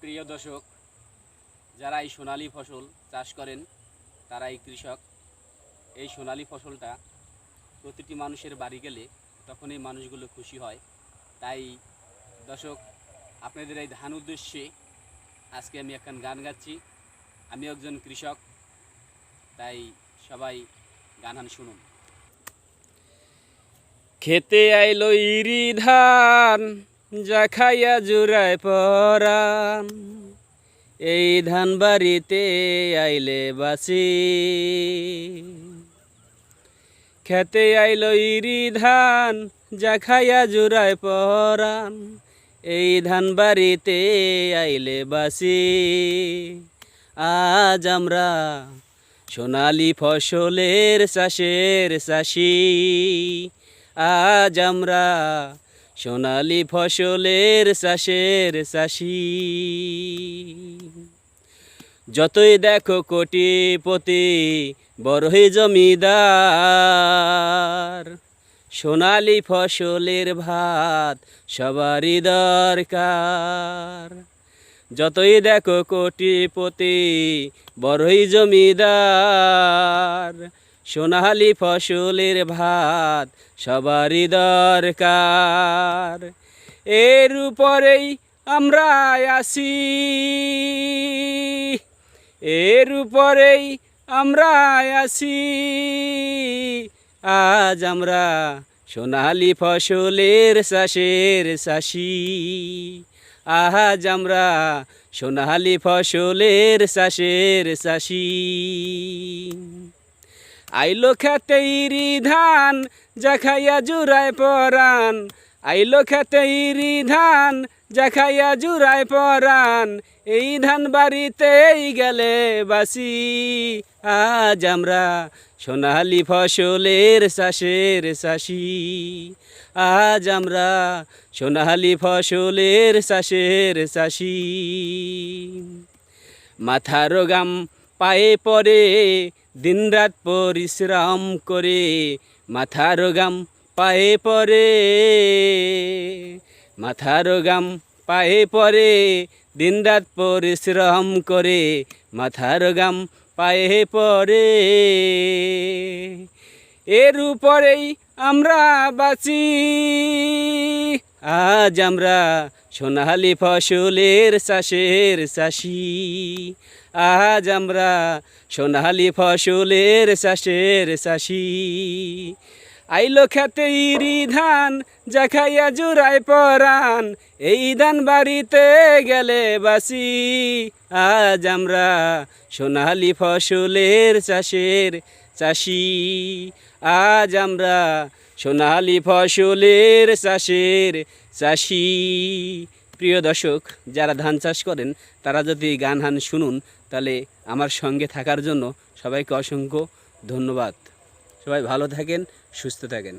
প্রিয় দর্শক, যারা এই সোনালী ফসল চাষ করেন তারাই কৃষক। এই সোনালী ফসলটা প্রতিটি মানুষের বাড়ি গেলে তখন এই মানুষগুলো খুশি হয়। তাই দর্শক, আপনাদের এই ধান উদ্দেশ্যে আজকে আমি একখান গান গাচ্ছি। আমি একজন কৃষক, তাই সবাই গান শুনুন। খেতে আইলো ইরি ধান, যা খাইয়া জুড়ায় পরান, এই ধান বাড়িতে আইলে বাসি। খেতে আইলো ইরি ধান, যা খাইয়া জুড়ায় পরান, এই ধান বাড়িতে আইলে বাসি। আজ আমরা সোনালী ফসলের চাষের চাষি। আজ আমরা সোনালী ফসলের চাষের চাষি। যতই দেখো কোটিপতি, বড়ই জমিদার, সোনালী ফসলের ভাত সবারই দরকার। যতই দেখো কোটিপতি, বড়ই জমিদার, সোনালী ফসলের ভাত সবারই দরকার। এর উপরেই আমরা আছি, এর উপরেই আমরা আছি। আজ আমরা সোনালী ফসলের চাষের চাষি। আজ আমরা সোনালী ফসলের চাষের চাষি। আইলো খেতে ইরি ধান, যা খাইয়া জুড়ায় পরান, আইলো খেতে ইরি ধান, যা খাইয়া জুড়ায় পরান, এই ধান বাড়িতেই গেলে বাসি। আজ আমরা সোনালী ফসলের চাষের চাষি। আজ আমরা সোনালী ফসলের চাষের চাষি। মাথার গাম পায়ে পরে, দিনরাত পরিশ্রম করে, মাথার গাম পায়ে পরে, মাথার গাম পায়ে পরে, দিনরাত পরিশ্রম করে, মাথার গাম পায়ে পরে। এর উপরেই আমরা বাঁচি। আজ আমরা সোনালী ফসলের চাষের চাষি। আজ আমরা সোনালী ফসলের চাষের চাষি। আইলো খেতে ইরি ধান, যা খাইয়া জুড়ায় পরান, এই ধান বাড়িতে গেলে বাসি। আজ আমরা সোনালী ফসলের চাষের চাষি। আজ আমরা সোনালী ফসলের চাষের চাষি। প্রিয় দর্শক, যারা ধান চাষ করেন তারা যদি গান শুনুন, তাহলে আমার সঙ্গে থাকার জন্য সবাইকে অসংখ্য ধন্যবাদ। সবাই ভালো থাকেন, সুস্থ থাকেন।